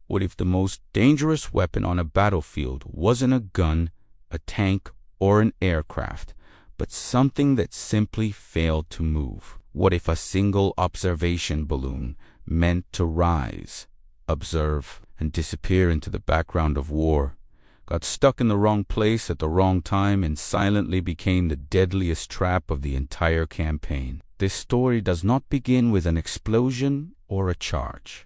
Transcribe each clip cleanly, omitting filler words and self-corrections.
What if the most dangerous weapon on a battlefield wasn't a gun, a tank, or an aircraft, but something that simply failed to move? What if a single observation balloon meant to rise, observe, and disappear into the background of war, got stuck in the wrong place at the wrong time, and silently became the deadliest trap of the entire campaign? This story does not begin with an explosion or a charge.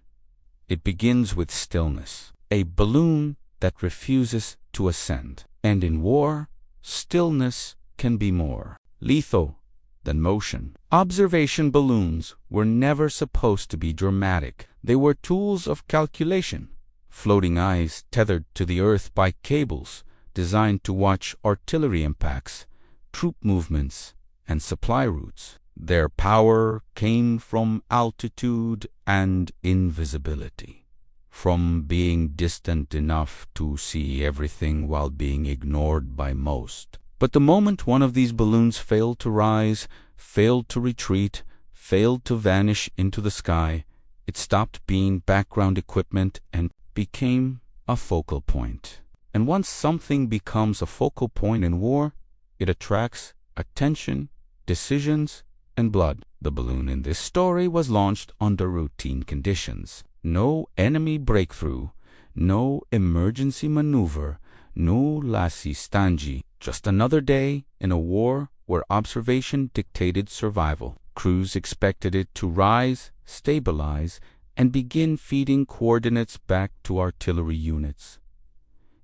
It begins with stillness, a balloon that refuses to ascend. And in war, stillness can be more lethal than motion. Observation balloons were never supposed to be dramatic. They were tools of calculation, floating eyes tethered to the earth by cables designed to watch artillery impacts, troop movements, and supply routes. Their power came from altitude and invisibility, from being distant enough to see everything while being ignored by most. But the moment one of these balloons failed to rise, failed to retreat, failed to vanish into the sky, it stopped being background equipment and became a focal point. And once something becomes a focal point in war, it attracts attention, decisions, and blood. The balloon in this story was launched under routine conditions. No enemy breakthrough, no emergency maneuver, no lassi stangi, just another day in a war where observation dictated survival. Crews expected it to rise, stabilize, and begin feeding coordinates back to artillery units.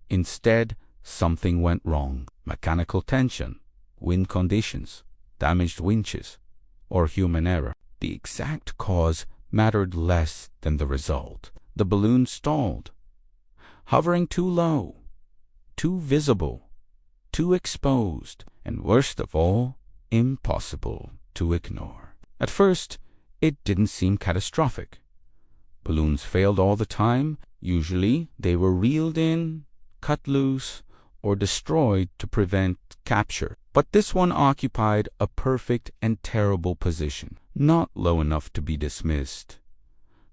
Instead, something went wrong. Mechanical tension, wind conditions, damaged winches, or human error. The exact cause mattered less than the result. The balloon stalled, hovering too low, too visible, too exposed, and worst of all, impossible to ignore. At first, it didn't seem catastrophic. Balloons failed all the time. Usually, they were reeled in, cut loose, or destroyed to prevent capture. But this one occupied a perfect and terrible position. Not low enough to be dismissed,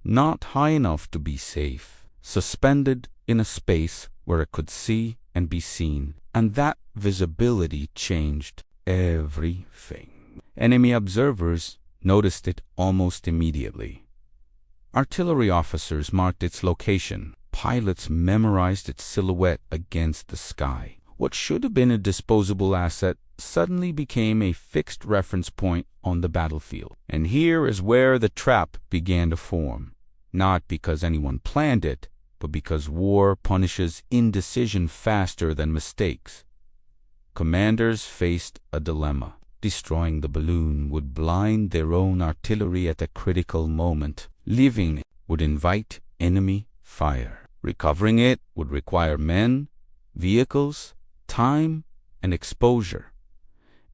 not high enough to be safe, suspended in a space where it could see and be seen. And that visibility changed everything. Enemy observers noticed it almost immediately. Artillery officers marked its location. Pilots memorized its silhouette against the sky. What should have been a disposable asset suddenly became a fixed reference point on the battlefield. And here is where the trap began to form. Not because anyone planned it, but because war punishes indecision faster than mistakes. Commanders faced a dilemma. Destroying the balloon would blind their own artillery at a critical moment. Leaving it would invite enemy fire. Recovering it would require men, vehicles, time, and exposure.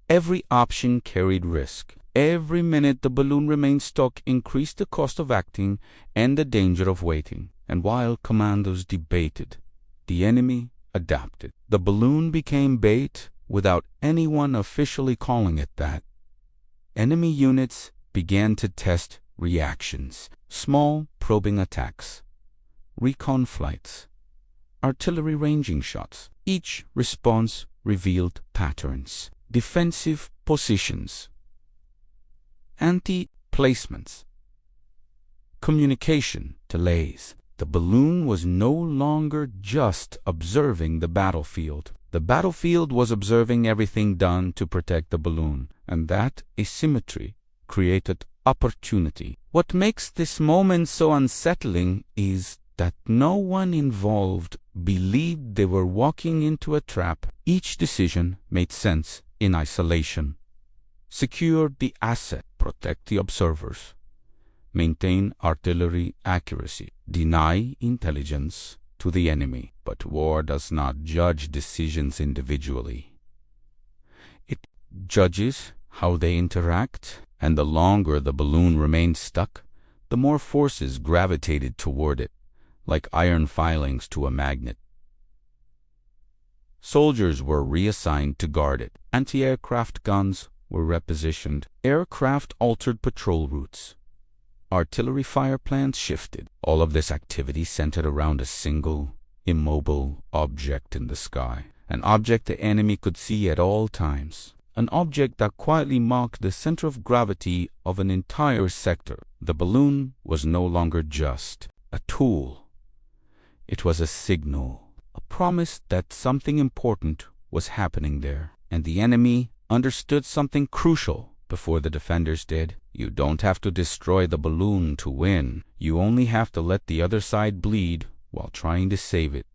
Every option carried risk. Every minute the balloon remained stuck increased the cost of acting and the danger of waiting. And while commandos debated, the enemy adapted. The balloon became bait without anyone officially calling it that. Enemy units began to test reactions. Small probing attacks, recon flights, artillery ranging shots. Each response revealed patterns. Defensive positions, anti-placements, communication delays. The balloon was no longer just observing the battlefield. The battlefield was observing everything done to protect the balloon, and that asymmetry created opportunity. What makes this moment so unsettling is that no one involved believed they were walking into a trap. Each decision made sense in isolation. Secure the asset, protect the observers, maintain artillery accuracy, deny intelligence to the enemy. But war does not judge decisions individually. It judges how they interact, and the longer the balloon remained stuck, the more forces gravitated toward it, like iron filings to a magnet. Soldiers were reassigned to guard it. Anti-aircraft guns were repositioned. Aircraft altered patrol routes. artillery fire plans shifted. All of this activity centered around a single, immobile object in the sky, an object the enemy could see at all times, an object that quietly marked the center of gravity of an entire sector. The balloon was no longer just a tool. It was a signal, a promise that something important was happening there, and the enemy understood something crucial before the defenders did. You don't have to destroy the balloon to win. You only have to let the other side bleed while trying to save it.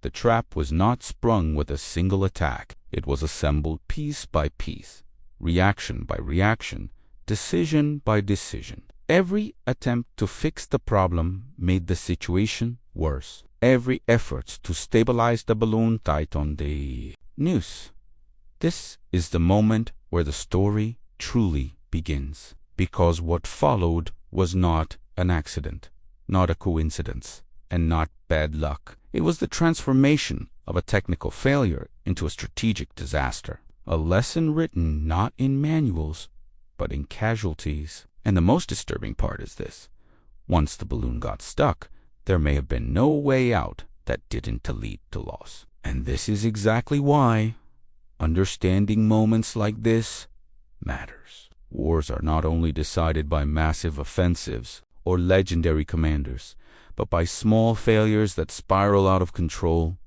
The trap was not sprung with a single attack. It was assembled piece by piece, reaction by reaction, decision by decision. Every attempt to fix the problem made the situation worse. Every effort to stabilize the balloon tightened the noose. This is the moment where the story truly begins, because what followed was not an accident, not a coincidence, and not bad luck. It was the transformation of a technical failure into a strategic disaster, a lesson written not in manuals, but in casualties. And the most disturbing part is this: once the balloon got stuck, there may have been no way out that didn't lead to loss. And this is exactly why understanding moments like this matters. Wars are not only decided by massive offensives or legendary commanders, but by small failures that spiral out of control,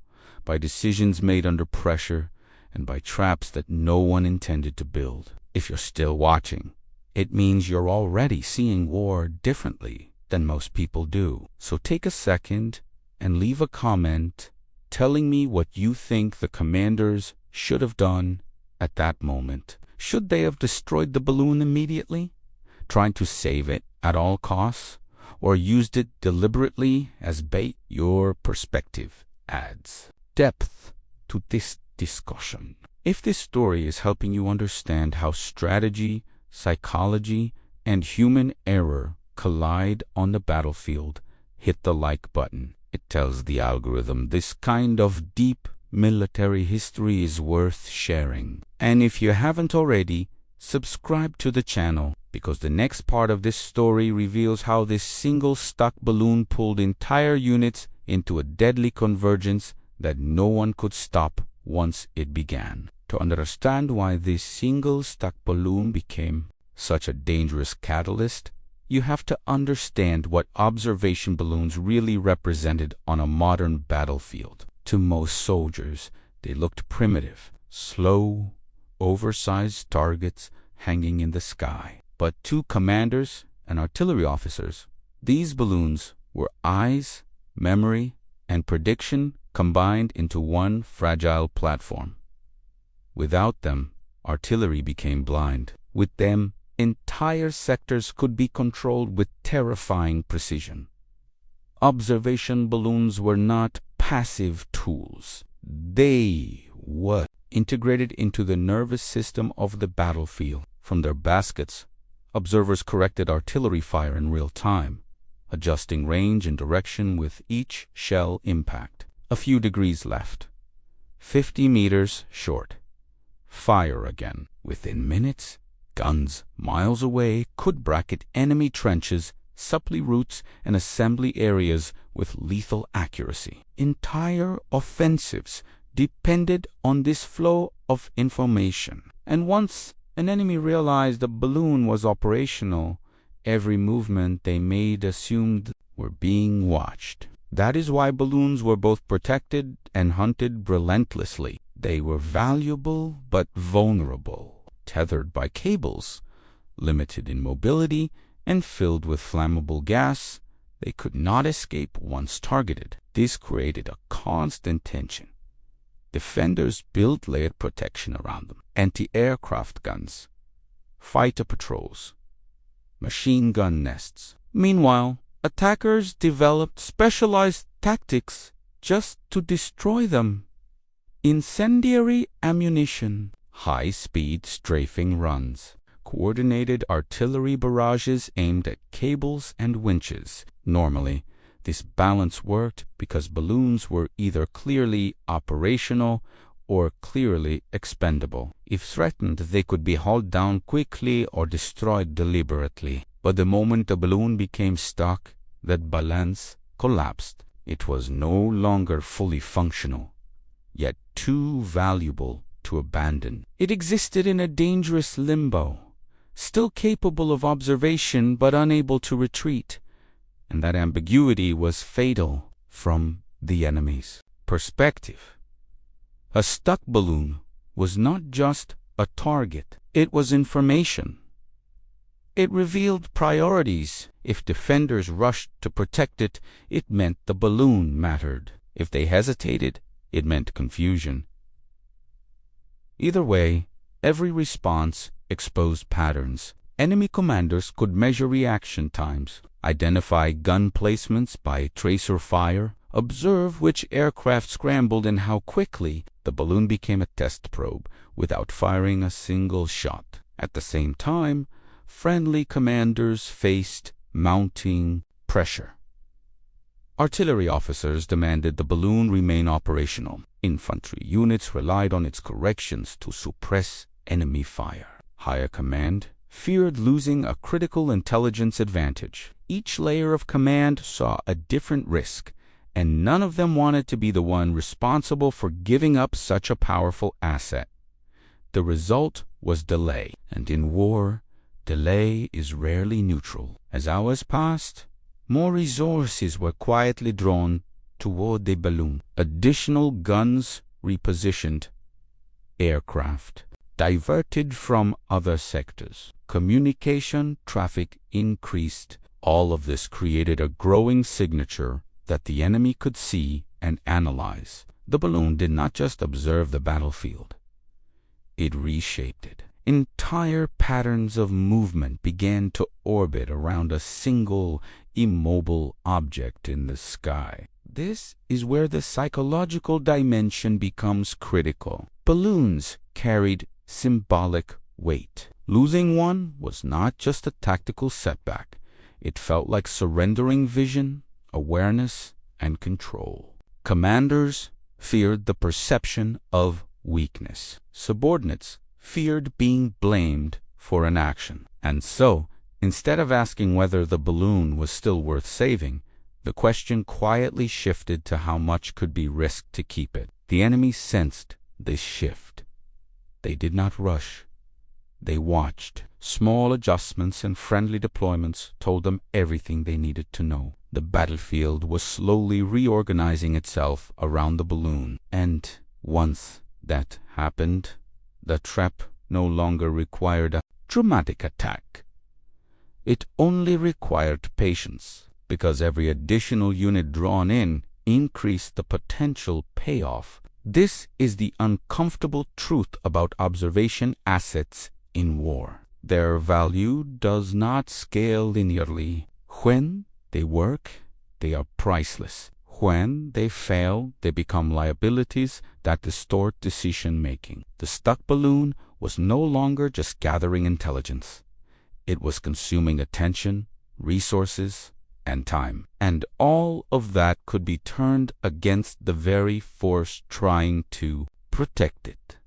by decisions made under pressure, and by traps that no one intended to build. If you're still watching, it means you're already seeing war differently than most people do. So take a second and leave a comment telling me what you think the commanders should have done at that moment. Should they have destroyed the balloon immediately, trying to save it at all costs, or used it deliberately as bait? Your perspective adds depth to this discussion. If this story is helping you understand how strategy, psychology, and human error collide on the battlefield, hit the like button. It tells the algorithm this kind of deep military history is worth sharing. And if you haven't already, subscribe to the channel, because the next part of this story reveals how this single stuck balloon pulled entire units into a deadly convergence that no one could stop once it began. To understand why this single stuck balloon became such a dangerous catalyst, you have to understand what observation balloons really represented on a modern battlefield. To most soldiers, they looked primitive, slow, oversized targets hanging in the sky. But to commanders and artillery officers, these balloons were eyes, memory, and prediction combined into one fragile platform. Without them, artillery became blind. With them, entire sectors could be controlled with terrifying precision. Observation balloons were not passive tools. They were integrated into the nervous system of the battlefield. From their baskets, observers corrected artillery fire in real time, adjusting range and direction with each shell impact. A few degrees left, 50 meters short. Fire again. Within minutes, guns miles away could bracket enemy trenches, supply routes, and assembly areas with lethal accuracy. Entire offensives depended on this flow of information. And once an enemy realized the balloon was operational, every movement they made assumed were being watched. That is why balloons were both protected and hunted relentlessly. They were valuable but vulnerable, tethered by cables, limited in mobility, and filled with flammable gas. They could not escape once targeted. This created a constant tension. Defenders built layered protection around them: anti-aircraft guns, fighter patrols, machine gun nests. Meanwhile, attackers developed specialized tactics just to destroy them: incendiary ammunition, high-speed strafing runs, coordinated artillery barrages aimed at cables and winches. Normally, this balance worked because balloons were either clearly operational or clearly expendable. If threatened, they could be hauled down quickly or destroyed deliberately. But the moment the balloon became stuck, that balance collapsed. It was no longer fully functional, yet too valuable to abandon. It existed in a dangerous limbo, still capable of observation but unable to retreat, and that ambiguity was fatal from the enemy's perspective. A stuck balloon was not just a target, it was information. It revealed priorities. If defenders rushed to protect it, it meant the balloon mattered. If they hesitated, it meant confusion. Either way, every response exposed patterns. Enemy commanders could measure reaction times, identify gun placements by tracer fire, observe which aircraft scrambled and how quickly. The balloon became a test probe without firing a single shot. At the same time, friendly commanders faced mounting pressure. Artillery officers demanded the balloon remain operational. Infantry units relied on its corrections to suppress enemy fire. Higher command feared losing a critical intelligence advantage. Each layer of command saw a different risk, and none of them wanted to be the one responsible for giving up such a powerful asset. The result was delay, and in war, delay is rarely neutral. As hours passed, more resources were quietly drawn toward the balloon. Additional guns repositioned, aircraft diverted from other sectors. Communication traffic increased. All of this created a growing signature that the enemy could see and analyze. The balloon did not just observe the battlefield. It reshaped it. Entire patterns of movement began to orbit around a single, immobile object in the sky. This is where the psychological dimension becomes critical. Balloons carried symbolic weight. Losing one was not just a tactical setback. It felt like surrendering vision, awareness, and control. Commanders feared the perception of weakness. Subordinates feared being blamed for an action. And so, instead of asking whether the balloon was still worth saving, the question quietly shifted to how much could be risked to keep it. The enemy sensed this shift. They did not rush. They watched. Small adjustments and friendly deployments told them everything they needed to know. The battlefield was slowly reorganizing itself around the balloon. And once that happened, the trap no longer required a dramatic attack. It only required patience, because every additional unit drawn in increased the potential payoff. This is the uncomfortable truth about observation assets in war. Their value does not scale linearly. When they work, they are priceless. When they fail, they become liabilities that distort decision-making. The stuck balloon was no longer just gathering intelligence. It was consuming attention, resources, and time. And all of that could be turned against the very force trying to protect it.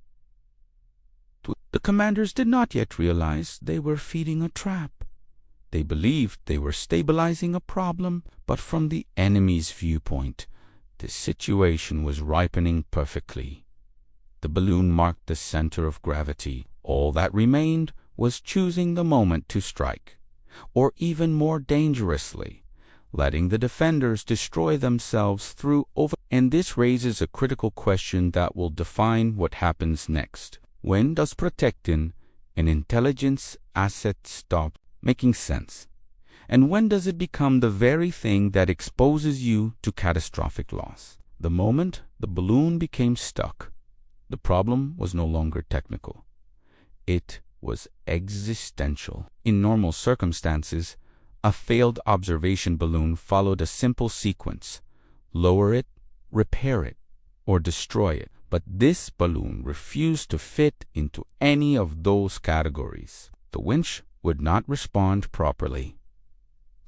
The commanders did not yet realize they were feeding a trap. They believed they were stabilizing a problem, but from the enemy's viewpoint, the situation was ripening perfectly. The balloon marked the center of gravity. All that remained was choosing the moment to strike, or even more dangerously, letting the defenders destroy themselves through over. And this raises a critical question that will define what happens next. When does protecting an intelligence asset stop making sense? And when does it become the very thing that exposes you to catastrophic loss? The moment the balloon became stuck, the problem was no longer technical. It was existential. In normal circumstances, a failed observation balloon followed a simple sequence: lower it, repair it, or destroy it. But this balloon refused to fit into any of those categories. The winch would not respond properly.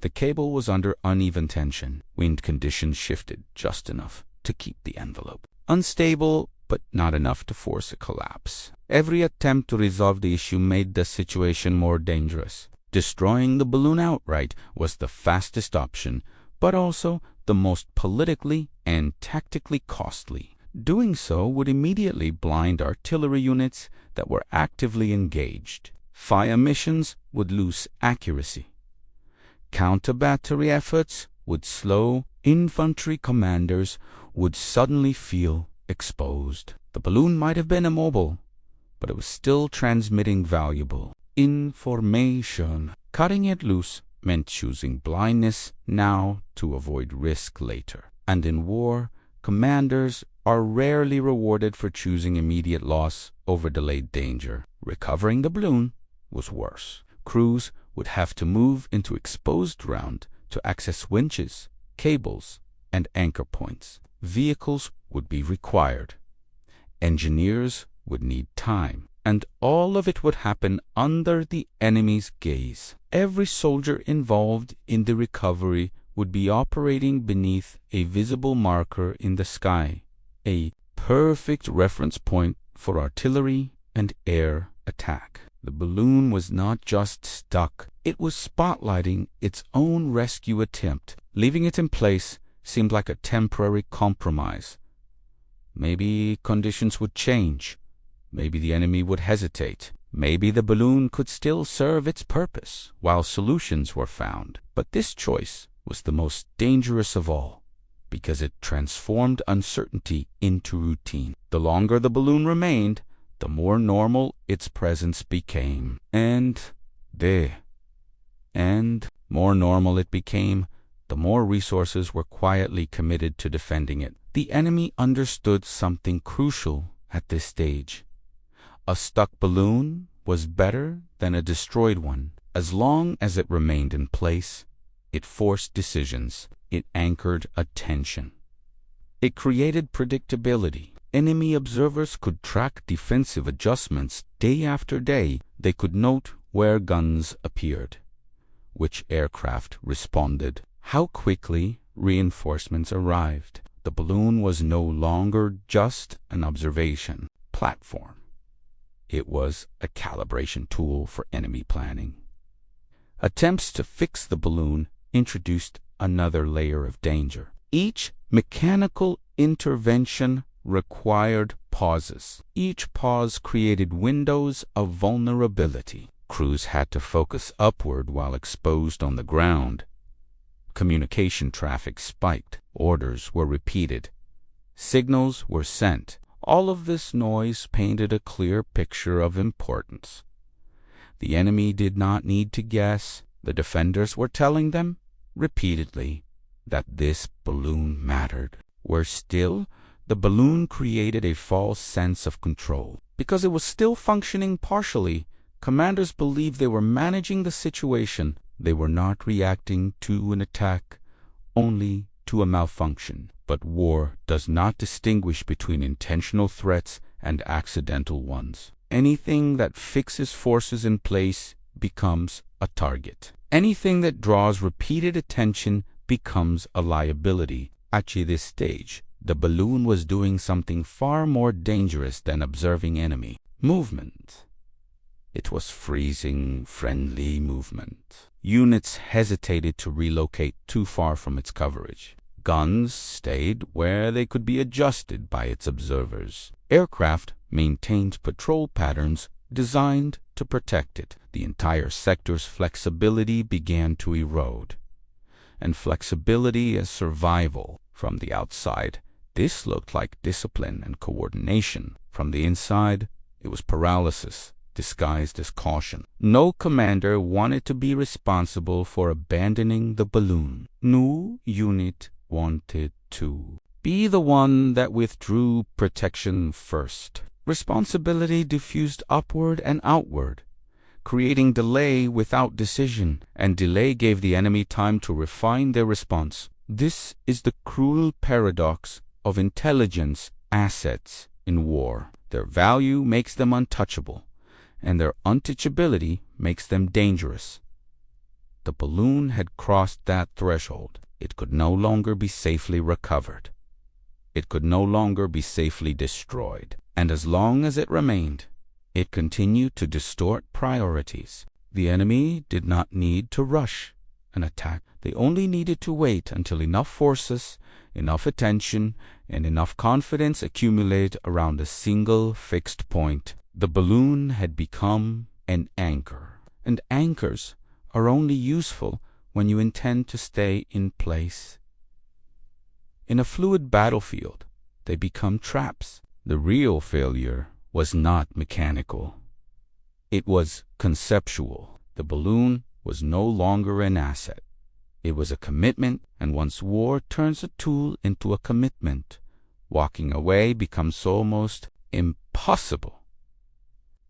The cable was under uneven tension. Wind conditions shifted just enough to keep the envelope unstable, but not enough to force a collapse. Every attempt to resolve the issue made the situation more dangerous. Destroying the balloon outright was the fastest option, but also the most politically and tactically costly. Doing so would immediately blind artillery units that were actively engaged. Fire missions would lose accuracy. Counter-battery efforts would slow. Infantry commanders would suddenly feel exposed. The balloon might have been immobile, but it was still transmitting valuable information. Cutting it loose meant choosing blindness now to avoid risk later. And in war, commanders are rarely rewarded for choosing immediate loss over delayed danger. Recovering the balloon was worse. Crews would have to move into exposed ground to access winches, cables, and anchor points. Vehicles would be required. Engineers would need time. And all of it would happen under the enemy's gaze. Every soldier involved in the recovery would be operating beneath a visible marker in the sky, a perfect reference point for artillery and air attack. The balloon was not just stuck, it was spotlighting its own rescue attempt. Leaving it in place seemed like a temporary compromise. Maybe conditions would change. Maybe the enemy would hesitate. Maybe the balloon could still serve its purpose while solutions were found. But this choice was the most dangerous of all, because it transformed uncertainty into routine. The longer the balloon remained, the more normal its presence became. And more normal it became, the more resources were quietly committed to defending it. The enemy understood something crucial at this stage. A stuck balloon was better than a destroyed one. As long as it remained in place, it forced decisions. It anchored attention. It created predictability. Enemy observers could track defensive adjustments day after day. They could note where guns appeared, which aircraft responded, how quickly reinforcements arrived. The balloon was no longer just an observation platform. It was a calibration tool for enemy planning. Attempts to fix the balloon introduced another layer of danger. Each mechanical intervention required pauses. Each pause created windows of vulnerability. Crews had to focus upward while exposed on the ground. Communication traffic spiked. Orders were repeated. Signals were sent. All of this noise painted a clear picture of importance. The enemy did not need to guess. The defenders were telling them repeatedly that this balloon mattered. Worse still, the balloon created a false sense of control. Because it was still functioning partially, commanders believed they were managing the situation. They were not reacting to an attack, only to a malfunction. But war does not distinguish between intentional threats and accidental ones. Anything that fixes forces in place becomes a target. Anything that draws repeated attention becomes a liability. At this stage, the balloon was doing something far more dangerous than observing enemy movement. It was freezing friendly movement. Units hesitated to relocate too far from its coverage. Guns stayed where they could be adjusted by its observers. Aircraft maintained patrol patterns designed to protect it. The entire sector's flexibility began to erode. And flexibility as survival. From the outside, this looked like discipline and coordination. From the inside, it was paralysis, disguised as caution. No commander wanted to be responsible for abandoning the balloon. No unit wanted to be the one that withdrew protection first. Responsibility diffused upward and outward, creating delay without decision, and delay gave the enemy time to refine their response. This is the cruel paradox of intelligence assets in war. Their value makes them untouchable, and their untouchability makes them dangerous. The balloon had crossed that threshold. It could no longer be safely recovered. It could no longer be safely destroyed. And as long as it remained, it continued to distort priorities. The enemy did not need to rush an attack. They only needed to wait until enough forces, enough attention, and enough confidence accumulate around a single fixed point. The balloon had become an anchor, and anchors are only useful when you intend to stay in place. In a fluid battlefield, they become traps. The real failure was not mechanical. It was conceptual. The balloon was no longer an asset. It was a commitment, and once war turns a tool into a commitment, walking away becomes almost impossible.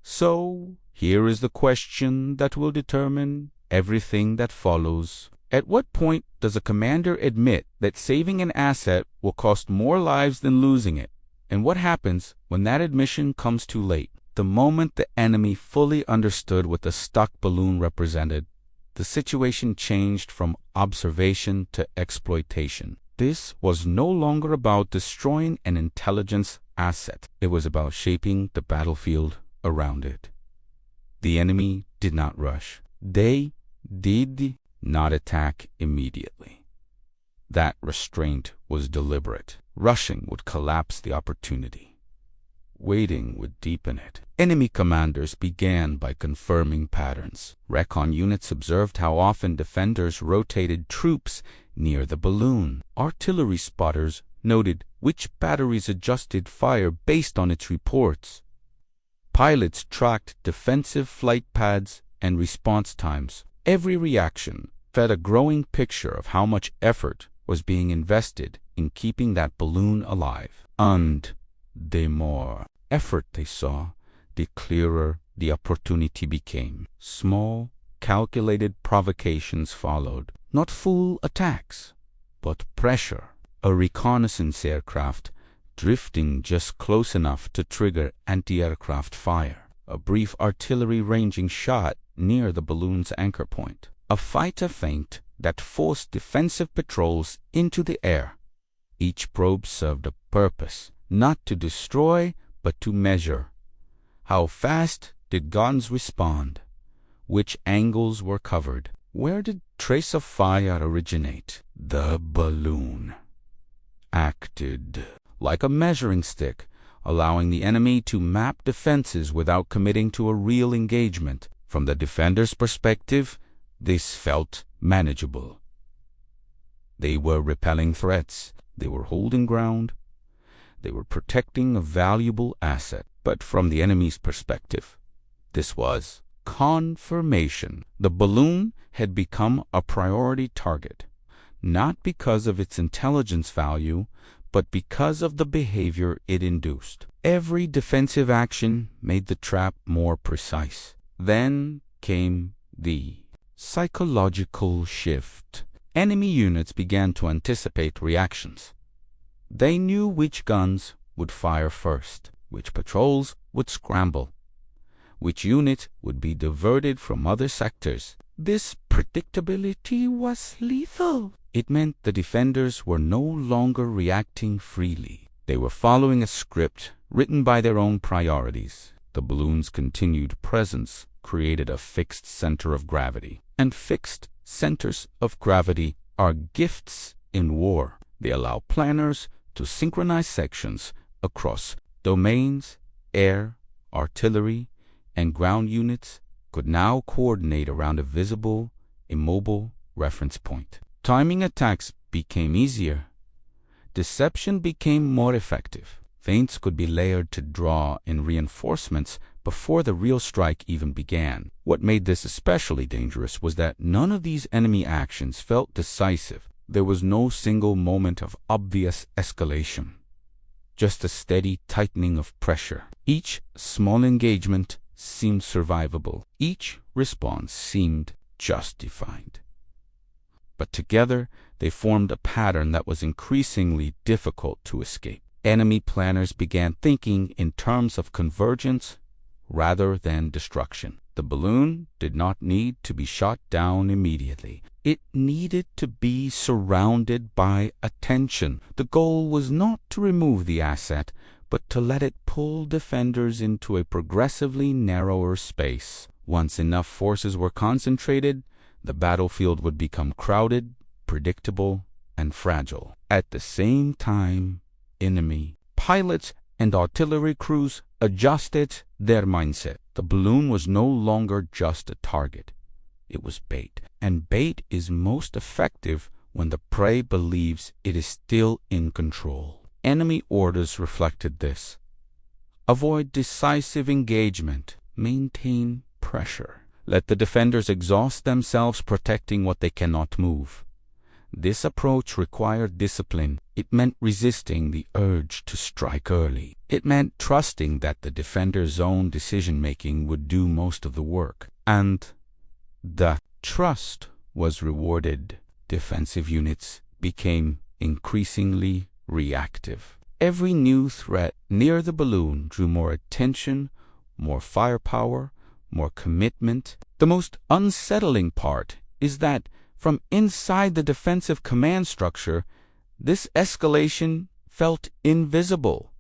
So, here is the question that will determine everything that follows. At what point does a commander admit that saving an asset will cost more lives than losing it? And what happens when that admission comes too late? The moment the enemy fully understood what the stuck balloon represented, the situation changed from observation to exploitation. This was no longer about destroying an intelligence asset. It was about shaping the battlefield around it. The enemy did not rush. They did not attack immediately. That restraint was deliberate. Rushing would collapse the opportunity. Waiting would deepen it. Enemy commanders began by confirming patterns. Recon units observed how often defenders rotated troops near the balloon. Artillery spotters noted which batteries adjusted fire based on its reports. Pilots tracked defensive flight paths and response times. Every reaction fed a growing picture of how much effort was being invested in keeping that balloon alive. And the more effort they saw, the clearer the opportunity became. Small, calculated provocations followed. Not full attacks, but pressure. A reconnaissance aircraft drifting just close enough to trigger anti-aircraft fire. A brief artillery ranging shot near the balloon's anchor point. A fighter feint that forced defensive patrols into the air. Each probe served a purpose, not to destroy, but to measure. How fast did guns respond? Which angles were covered? Where did trace of fire originate? The balloon acted like a measuring stick, allowing the enemy to map defenses without committing to a real engagement. From the defender's perspective, this felt manageable. They were repelling threats. They were holding ground. They were protecting a valuable asset. But from the enemy's perspective, this was confirmation. The balloon had become a priority target, not because of its intelligence value, but because of the behavior it induced. Every defensive action made the trap more precise. Then came the psychological shift. Enemy units began to anticipate reactions. They knew which guns would fire first, which patrols would scramble, which unit would be diverted from other sectors. This predictability was lethal. It meant the defenders were no longer reacting freely. They were following a script written by their own priorities. The balloon's continued presence created a fixed center of gravity. And fixed centers of gravity are gifts in war. They allow planners to synchronize sections across domains. Air, artillery, and ground units could now coordinate around a visible, immobile reference point. Timing attacks became easier. Deception became more effective. Feints could be layered to draw in reinforcements before the real strike even began. What made this especially dangerous was that none of these enemy actions felt decisive. There was no single moment of obvious escalation, just a steady tightening of pressure. Each small engagement seemed survivable. Each response seemed justified. But together, they formed a pattern that was increasingly difficult to escape. Enemy planners began thinking in terms of convergence rather than destruction. The balloon did not need to be shot down immediately. It needed to be surrounded by attention. The goal was not to remove the asset, but to let it pull defenders into a progressively narrower space. Once enough forces were concentrated, the battlefield would become crowded, predictable, and fragile. At the same time, enemy pilots and artillery crews adjusted their mindset. The balloon was no longer just a target. It was bait. And bait is most effective when the prey believes it is still in control. Enemy orders reflected this. Avoid decisive engagement. Maintain pressure. Let the defenders exhaust themselves protecting what they cannot move. This approach required discipline. It meant resisting the urge to strike early. It meant trusting that the defender's own decision-making would do most of the work. And the trust was rewarded. Defensive units became increasingly reactive. Every new threat near the balloon drew more attention, more firepower, more commitment. The most unsettling part is that from inside the defensive command structure, this escalation felt invisible.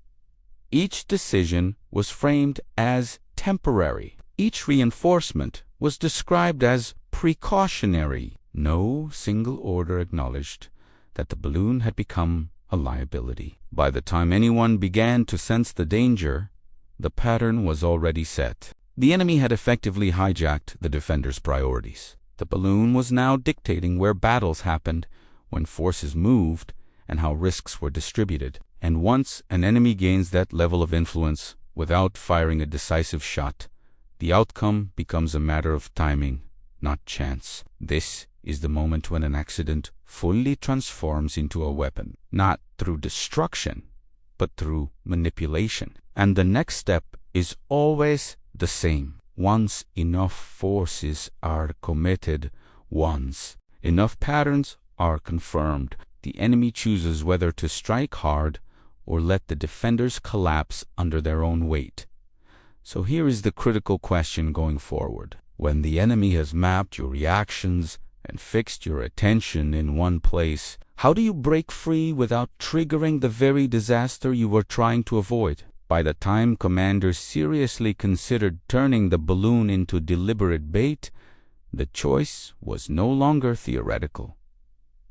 Each decision was framed as temporary. Each reinforcement was described as precautionary. No single order acknowledged that the balloon had become a liability. By the time anyone began to sense the danger, the pattern was already set. The enemy had effectively hijacked the defenders' priorities. The balloon was now dictating where battles happened, when forces moved, and how risks were distributed. And once an enemy gains that level of influence without firing a decisive shot, the outcome becomes a matter of timing, not chance. This is the moment when an accident fully transforms into a weapon, not through destruction, but through manipulation. And the next step is always the same. Once enough forces are committed, once enough patterns are confirmed, the enemy chooses whether to strike hard or let the defenders collapse under their own weight. So here is the critical question going forward. When the enemy has mapped your reactions and fixed your attention in one place, how do you break free without triggering the very disaster you were trying to avoid? By the time commanders seriously considered turning the balloon into deliberate bait, the choice was no longer theoretical.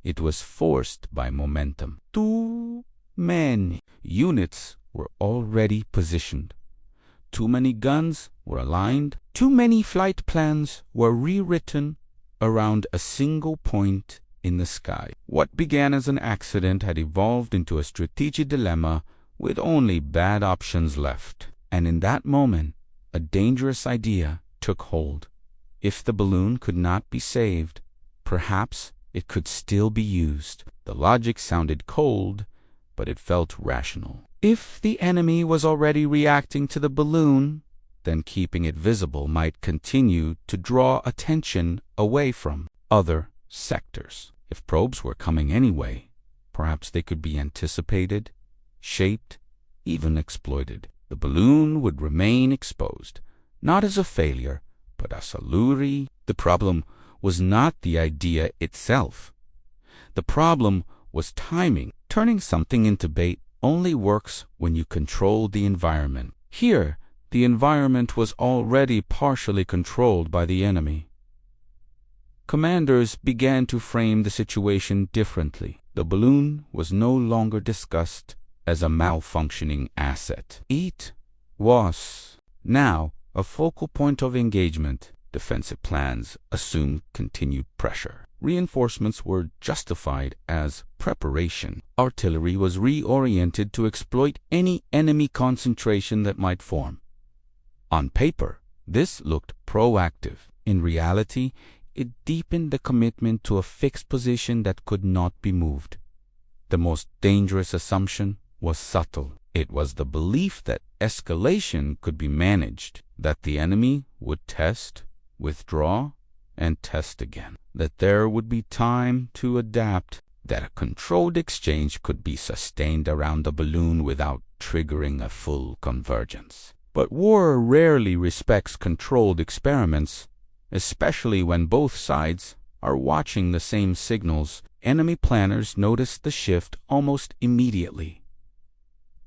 It was forced by momentum. Too many units were already positioned. Too many guns were aligned. Too many flight plans were rewritten around a single point in the sky. What began as an accident had evolved into a strategic dilemma with only bad options left. And in that moment, a dangerous idea took hold. If the balloon could not be saved, perhaps it could still be used. The logic sounded cold, but it felt rational. If the enemy was already reacting to the balloon, then keeping it visible might continue to draw attention away from other sectors. If probes were coming anyway, perhaps they could be anticipated, shaped, even exploited. The balloon would remain exposed, not as a failure, but as a lure. The problem was not the idea itself. The problem was timing. Turning something into bait only works when you control the environment. Here, the environment was already partially controlled by the enemy. Commanders began to frame the situation differently. The balloon was no longer discussed as a malfunctioning asset. It was now a focal point of engagement. Defensive plans assumed continued pressure. Reinforcements were justified as preparation. Artillery was reoriented to exploit any enemy concentration that might form. On paper, this looked proactive. In reality, it deepened the commitment to a fixed position that could not be moved. The most dangerous assumption was subtle. It was the belief that escalation could be managed, that the enemy would test, withdraw, and test again, that there would be time to adapt, that a controlled exchange could be sustained around the balloon without triggering a full convergence. But war rarely respects controlled experiments, especially when both sides are watching the same signals. Enemy planners noticed the shift almost immediately.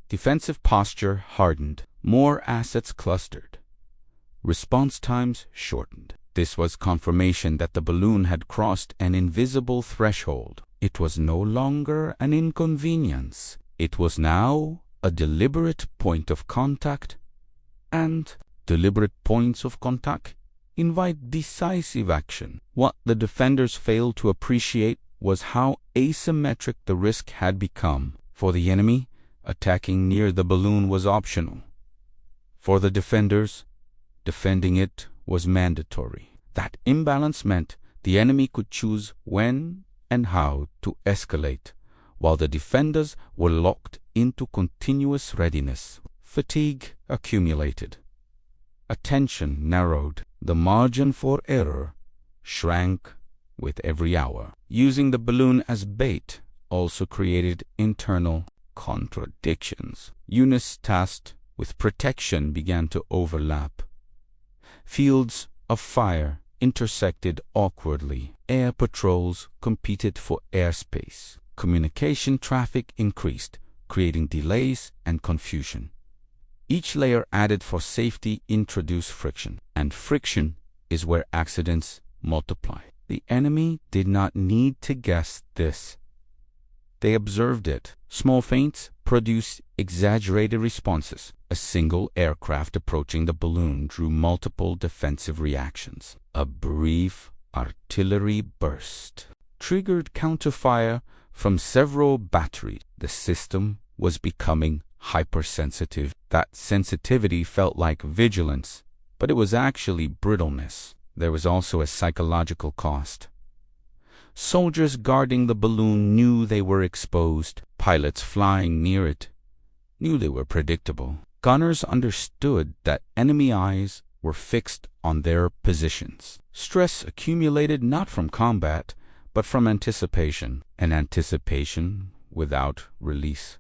Defensive posture hardened. More assets clustered. response times shortened. This was confirmation that the balloon had crossed an invisible threshold. It was no longer an inconvenience. It was now a deliberate point of contact, and deliberate points of contact invite decisive action. What the defenders failed to appreciate was how asymmetric the risk had become. For the enemy, attacking near the balloon was optional. For the defenders, defending it was mandatory. That imbalance meant the enemy could choose when and how to escalate, while the defenders were locked into continuous readiness. Fatigue accumulated. Attention narrowed. The margin for error shrank with every hour. Using the balloon as bait also created internal contradictions. Units tasked with protection began to overlap. Fields of fire intersected awkwardly. Air patrols competed for airspace. Communication traffic increased, creating delays and confusion. Each layer added for safety introduced friction, and friction is where accidents multiply. The enemy did not need to guess this. They observed it. Small feints produced exaggerated responses. A single aircraft approaching the balloon drew multiple defensive reactions. A brief artillery burst triggered counterfire from several batteries. The system was becoming hypersensitive. That sensitivity felt like vigilance, but it was actually brittleness. There was also a psychological cost. Soldiers guarding the balloon knew they were exposed. Pilots flying near it knew they were predictable. Gunners understood that enemy eyes were fixed on their positions. Stress accumulated not from combat, but from anticipation. And anticipation without release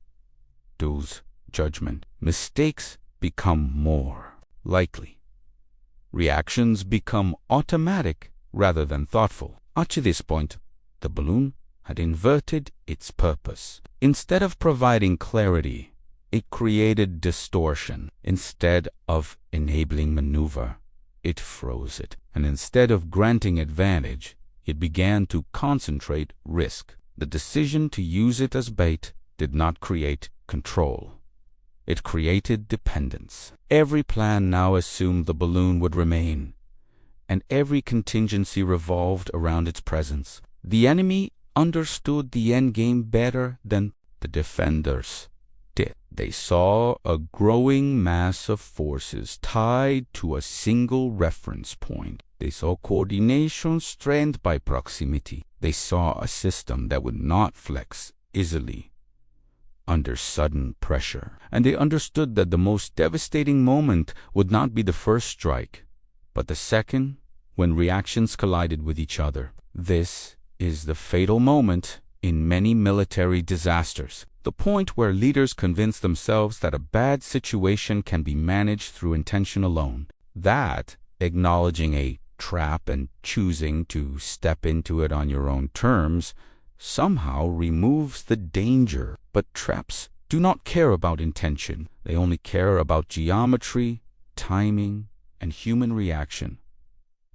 dulls judgment. Mistakes become more likely. Reactions become automatic rather than thoughtful. Up to this point, the balloon had inverted its purpose. Instead of providing clarity, it created distortion. Instead of enabling maneuver, it froze it. And instead of granting advantage, it began to concentrate risk. The decision to use it as bait did not create control. It created dependence. Every plan now assumed the balloon would remain, and every contingency revolved around its presence. The enemy understood the endgame better than the defenders did. They saw a growing mass of forces tied to a single reference point. They saw coordination strengthened by proximity. They saw a system that would not flex easily under sudden pressure. And they understood that the most devastating moment would not be the first strike, but the second, when reactions collided with each other. This is the fatal moment in many military disasters. The point where leaders convince themselves that a bad situation can be managed through intention alone. That, acknowledging a trap and choosing to step into it on your own terms, somehow removes the danger. But traps do not care about intention. They only care about geometry, timing, and human reaction.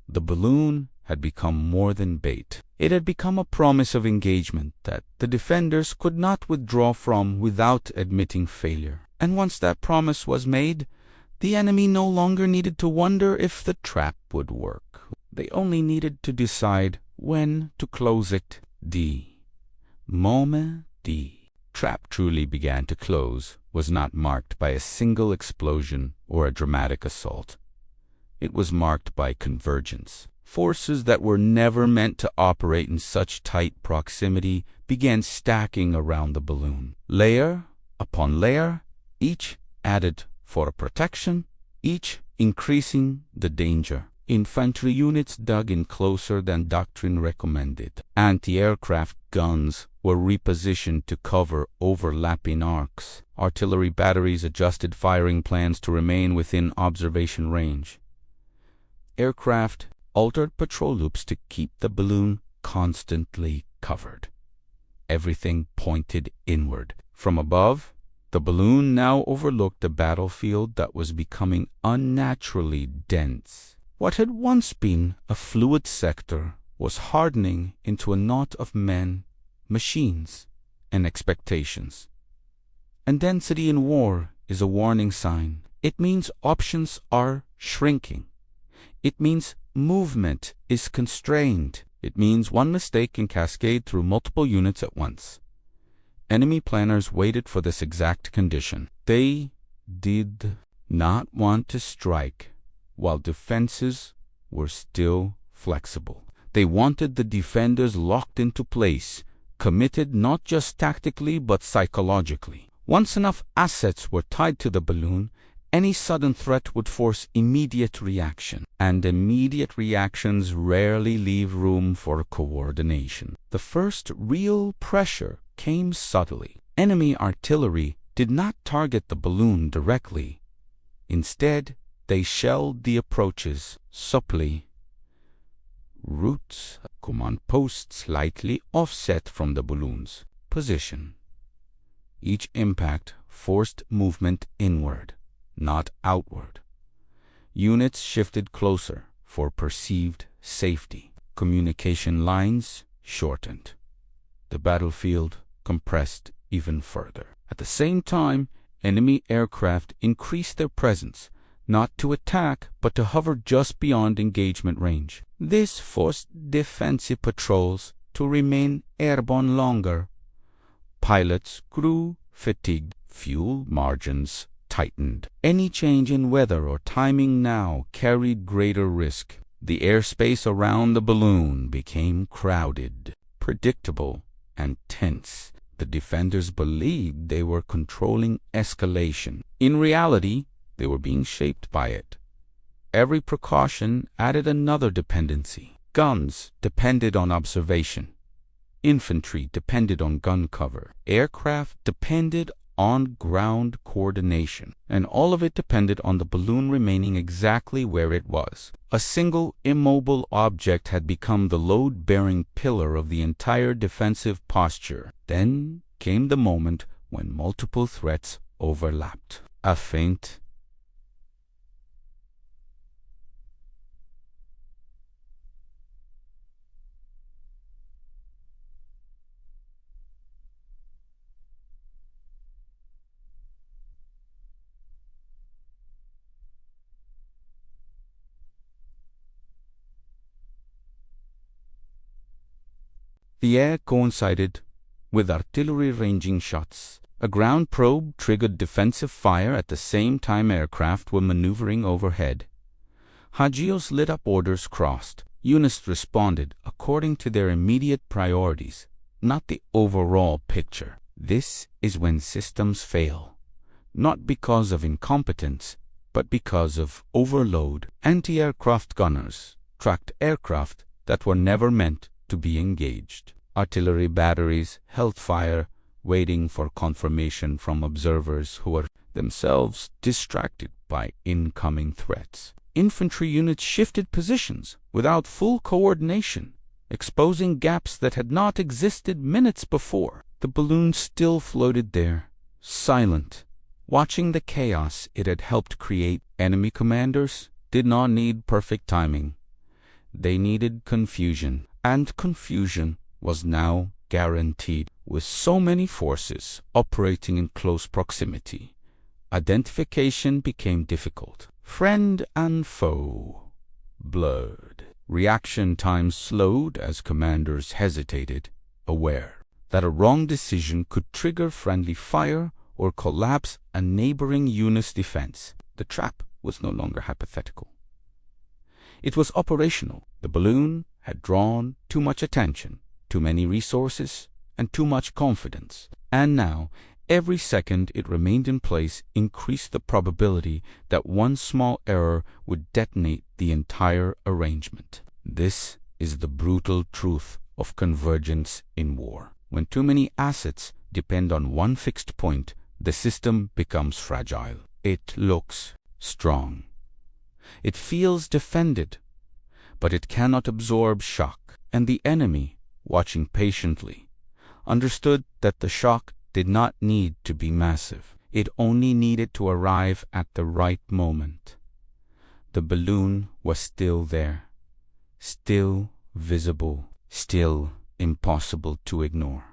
The balloon had become more than bait. It had become a promise of engagement that the defenders could not withdraw from without admitting failure. And once that promise was made, the enemy no longer needed to wonder if the trap would work. They only needed to decide when to close it. The moment the trap truly began to close was not marked by a single explosion or a dramatic assault. It was marked by convergence. Forces that were never meant to operate in such tight proximity began stacking around the balloon. Layer upon layer, each added for protection, each increasing the danger. Infantry units dug in closer than doctrine recommended. Anti-aircraft guns were repositioned to cover overlapping arcs. Artillery batteries adjusted firing plans to remain within observation range. Aircraft altered patrol loops to keep the balloon constantly covered. Everything pointed inward. From above, The balloon now overlooked a battlefield that was becoming unnaturally dense. What had once been a fluid sector was hardening into a knot of men, machines, and expectations. And density in war is a warning sign. It means options are shrinking. It means movement is constrained. It means one mistake can cascade through multiple units at once. Enemy planners waited for this exact condition. They did not want to strike while defenses were still flexible. They wanted the defenders locked into place, committed not just tactically but psychologically. Once enough assets were tied to the balloon, any sudden threat would force immediate reaction, and immediate reactions rarely leave room for coordination. The first real pressure came subtly. Enemy artillery did not target the balloon directly. Instead, they shelled the approaches subtly. Routes, command posts slightly offset from the balloon's position. Each impact forced movement inward, not outward. Units shifted closer for perceived safety. Communication lines shortened. The battlefield compressed even further. At the same time, enemy aircraft increased their presence, not to attack, but to hover just beyond engagement range. This forced defensive patrols to remain airborne longer. Pilots grew fatigued. Fuel margins tightened. Any change in weather or timing now carried greater risk. The airspace around the balloon became crowded, predictable, and tense. The defenders believed they were controlling escalation. In reality, they were being shaped by it. Every precaution added another dependency. Guns depended on observation. Infantry depended on gun cover. Aircraft depended on ground coordination. And all of it depended on the balloon remaining exactly where it was. A single immobile object had become the load-bearing pillar of the entire defensive posture. Then came the moment when multiple threats overlapped. A feint. The air coincided with artillery ranging shots. A ground probe triggered defensive fire at the same time aircraft were maneuvering overhead. Hagios lit-up orders crossed. Units responded according to their immediate priorities, not the overall picture. This is when systems fail, not because of incompetence, but because of overload. Anti-aircraft gunners tracked aircraft that were never meant to be engaged. Artillery batteries held fire, waiting for confirmation from observers who were themselves distracted by incoming threats. Infantry units shifted positions without full coordination, exposing gaps that had not existed minutes before. The balloon still floated there, silent, watching the chaos it had helped create. Enemy commanders did not need perfect timing. They needed confusion, and confusion was now guaranteed. With so many forces operating in close proximity, identification became difficult. Friend and foe blurred. Reaction times slowed as commanders hesitated, aware that a wrong decision could trigger friendly fire or collapse a neighboring unit's defense. The trap was no longer hypothetical. It was operational. The balloon had drawn too much attention, too many resources, and too much confidence. And now, every second it remained in place increased the probability that one small error would detonate the entire arrangement. This is the brutal truth of convergence in war. When too many assets depend on one fixed point, the system becomes fragile. It looks strong. It feels defended, but it cannot absorb shock. And the enemy, watching patiently, understood that the shock did not need to be massive. It only needed to arrive at the right moment. The balloon was still there, still visible, still impossible to ignore.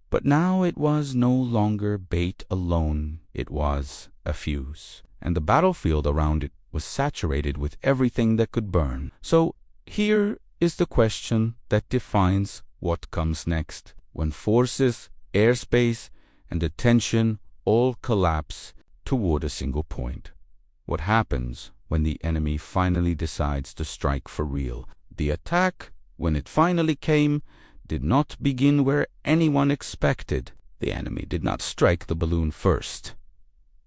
But now it was no longer bait alone, it was a fuse, and the battlefield around it was saturated with everything that could burn. So here is the question that defines what comes next. When forces, airspace, and attention all collapse toward a single point. What happens when the enemy finally decides to strike for real? The attack, when it finally came, did not begin where anyone expected. The enemy did not strike the balloon first.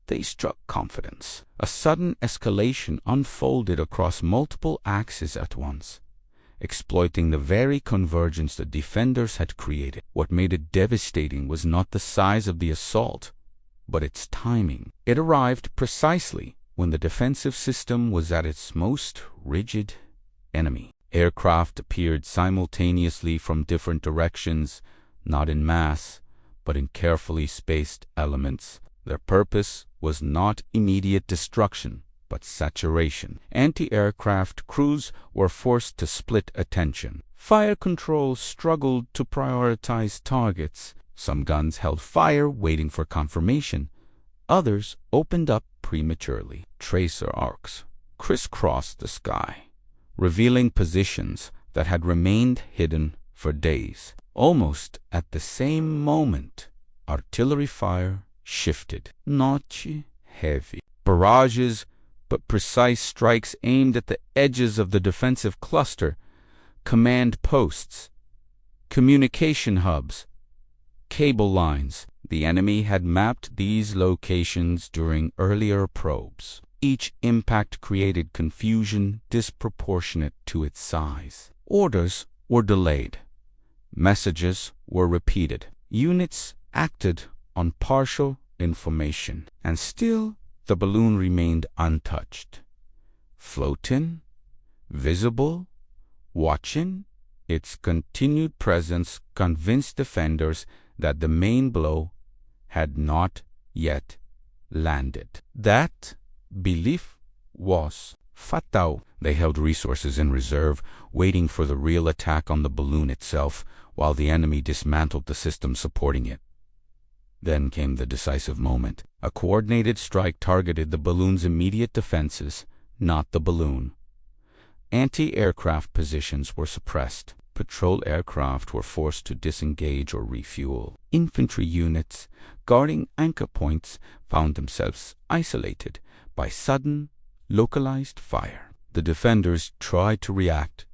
They struck confidence. A sudden escalation unfolded across multiple axes at once, exploiting the very convergence the defenders had created. What made it devastating was not the size of the assault, but its timing. It arrived precisely when the defensive system was at its most rigid. Enemy aircraft appeared simultaneously from different directions, not in mass, but in carefully spaced elements. Their purpose was not immediate destruction, but saturation. Anti-aircraft crews were forced to split attention. Fire control struggled to prioritize targets. Some guns held fire, waiting for confirmation. Others opened up prematurely. Tracer arcs crisscrossed the sky, revealing positions that had remained hidden for days. Almost at the same moment, artillery fire shifted. Not heavy barrages, but precise strikes aimed at the edges of the defensive cluster, command posts, communication hubs, cable lines. The enemy had mapped these locations during earlier probes. Each impact created confusion disproportionate to its size. Orders were delayed. Messages were repeated. Units acted on partial information. And still, the balloon remained untouched. Floating, visible, watching. Its continued presence convinced defenders that the main blow had not yet landed. That belief was fatal. They held resources in reserve, waiting for the real attack on the balloon itself, while the enemy dismantled the system supporting it. Then came the decisive moment. A coordinated strike targeted the balloon's immediate defenses, not the balloon. Anti-aircraft positions were suppressed. Patrol aircraft were forced to disengage or refuel. Infantry units guarding anchor points found themselves isolated by sudden, localized fire. The defenders tried to react,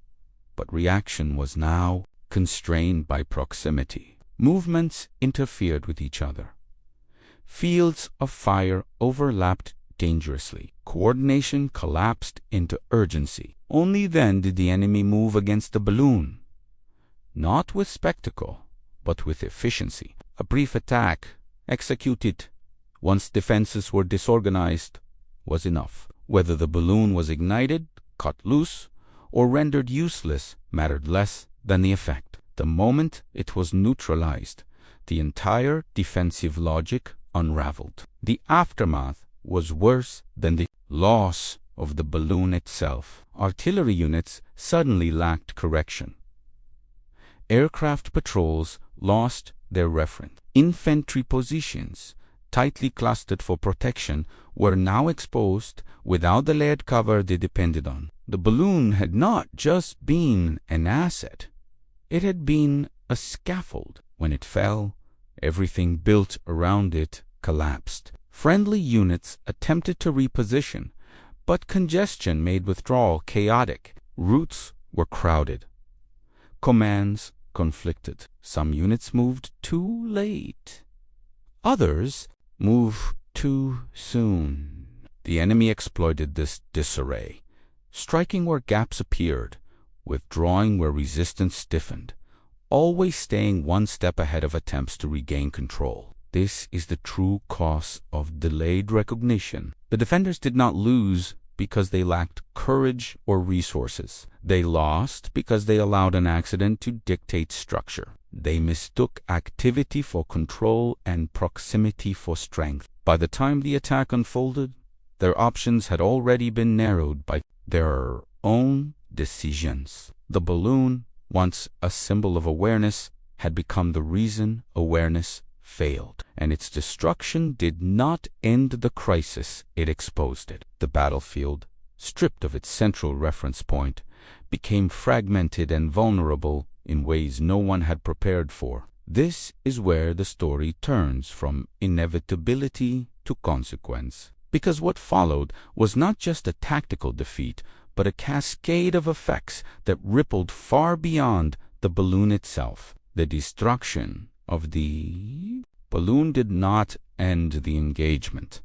but reaction was now constrained by proximity. Movements interfered with each other. Fields of fire overlapped dangerously. Coordination collapsed into urgency. Only then did the enemy move against the balloon. Not with spectacle, but with efficiency. A brief attack, executed once defenses were disorganized, was enough. Whether the balloon was ignited, cut loose, or rendered useless mattered less than the effect. The moment it was neutralized, the entire defensive logic unraveled. The aftermath was worse than the loss of the balloon itself. Artillery units suddenly lacked correction. Aircraft patrols lost their reference. Infantry positions, tightly clustered for protection, were now exposed without the layered cover they depended on. The balloon had not just been an asset. It had been a scaffold. When it fell, everything built around it collapsed. Friendly units attempted to reposition, but congestion made withdrawal chaotic. Routes were crowded. Commands conflicted. Some units moved too late. Others moved too soon. The enemy exploited this disarray, striking where gaps appeared, withdrawing where resistance stiffened, always staying one step ahead of attempts to regain control. This is the true cost of delayed recognition. The defenders did not lose because they lacked courage or resources. They lost because they allowed an accident to dictate structure. They mistook activity for control and proximity for strength. By the time the attack unfolded, their options had already been narrowed by their own decisions. The balloon, once a symbol of awareness, had become the reason awareness failed, and its destruction did not end the crisis, it exposed it. The battlefield, stripped of its central reference point, became fragmented and vulnerable in ways no one had prepared for. This is where the story turns from inevitability to consequence, because what followed was not just a tactical defeat, but a cascade of effects that rippled far beyond the balloon itself. The destruction of the balloon did not end the engagement.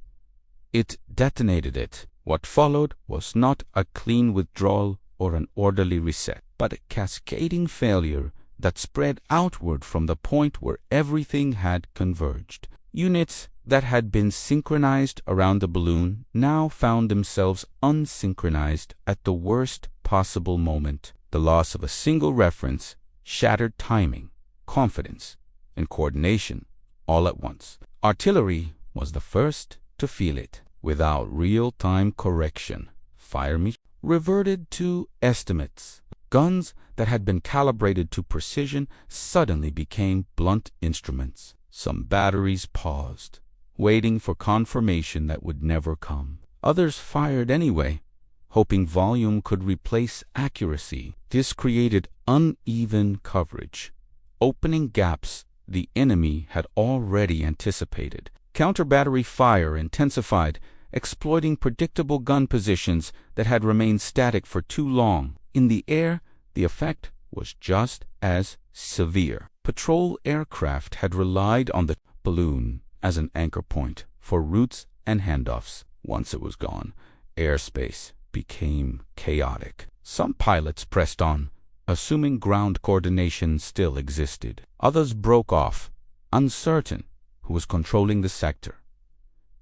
It detonated it. What followed was not a clean withdrawal or an orderly reset, but a cascading failure that spread outward from the point where everything had converged. Units that had been synchronized around the balloon now found themselves unsynchronized at the worst possible moment. The loss of a single reference shattered timing, confidence, and coordination all at once. Artillery was the first to feel it. Without real-time correction, fire reverted to estimates. Guns that had been calibrated to precision suddenly became blunt instruments. Some batteries paused, waiting for confirmation that would never come. Others fired anyway, hoping volume could replace accuracy. This created uneven coverage, opening gaps the enemy had already anticipated. Counter-battery fire intensified, exploiting predictable gun positions that had remained static for too long. In the air, the effect was just as severe. Patrol aircraft had relied on the balloon as an anchor point for routes and handoffs. Once it was gone, airspace became chaotic. Some pilots pressed on, assuming ground coordination still existed. Others broke off, uncertain who was controlling the sector.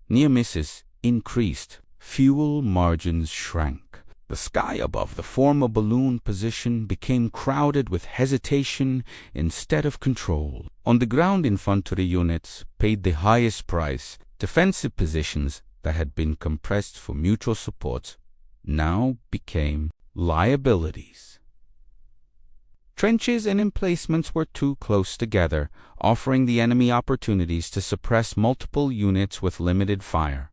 Near misses increased. Fuel margins shrank. The sky above the former balloon position became crowded with hesitation instead of control. On the ground, infantry units paid the highest price. Defensive positions that had been compressed for mutual support now became liabilities. Trenches and emplacements were too close together, offering the enemy opportunities to suppress multiple units with limited fire.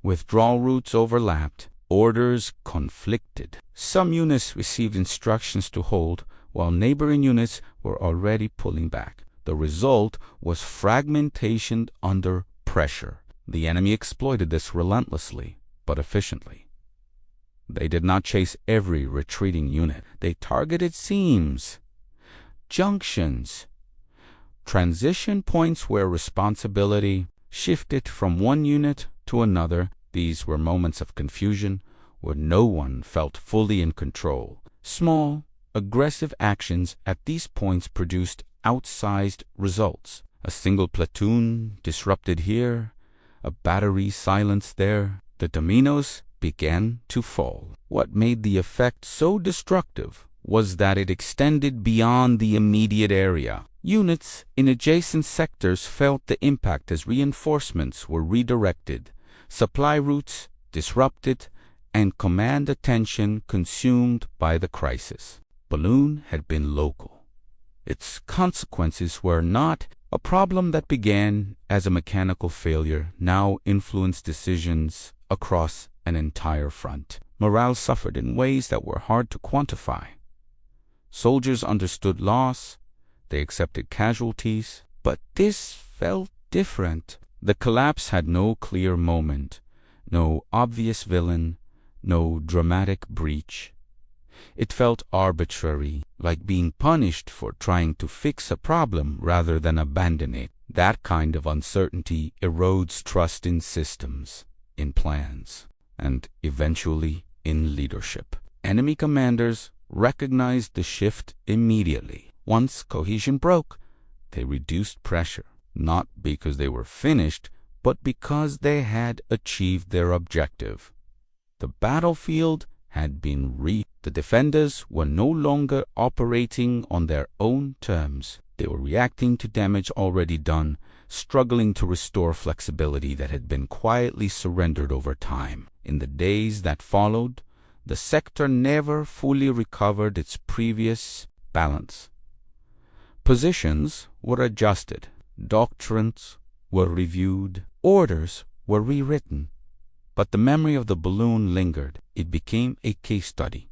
Withdrawal routes overlapped. Orders conflicted. Some units received instructions to hold, while neighboring units were already pulling back. The result was fragmentation under pressure. The enemy exploited this relentlessly, but efficiently. They did not chase every retreating unit. They targeted seams, junctions, transition points where responsibility shifted from one unit to another. These were moments of confusion where no one felt fully in control. Small, aggressive actions at these points produced outsized results. A single platoon disrupted here, a battery silenced there. The dominoes began to fall. What made the effect so destructive was that it extended beyond the immediate area. Units in adjacent sectors felt the impact as reinforcements were redirected, supply routes disrupted, and command attention consumed by the crisis. Balloon had been local. Its consequences were not. A problem that began as a mechanical failure now influenced decisions across an entire front. Morale suffered in ways that were hard to quantify. Soldiers understood loss, they accepted casualties, but this felt different. The collapse had no clear moment, no obvious villain, no dramatic breach. It felt arbitrary, like being punished for trying to fix a problem rather than abandon it. That kind of uncertainty erodes trust in systems, in plans, and eventually in leadership. Enemy commanders recognized the shift immediately. Once cohesion broke, they reduced pressure, not because they were finished, but because they had achieved their objective. The battlefield had been reached. The defenders were no longer operating on their own terms. They were reacting to damage already done, struggling to restore flexibility that had been quietly surrendered over time. In the days that followed, the sector never fully recovered its previous balance. Positions were adjusted, doctrines were reviewed, orders were rewritten, but the memory of the balloon lingered. It became a case study,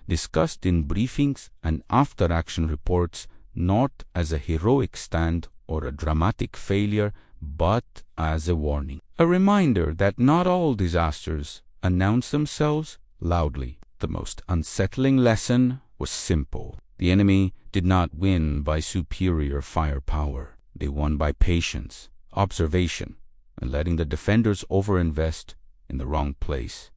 discussed in briefings and after-action reports, not as a heroic stand or a dramatic failure, but as a warning. A reminder that not all disasters announce themselves loudly. The most unsettling lesson was simple. The enemy did not win by superior firepower. They won by patience, observation, and letting the defenders overinvest in the wrong place.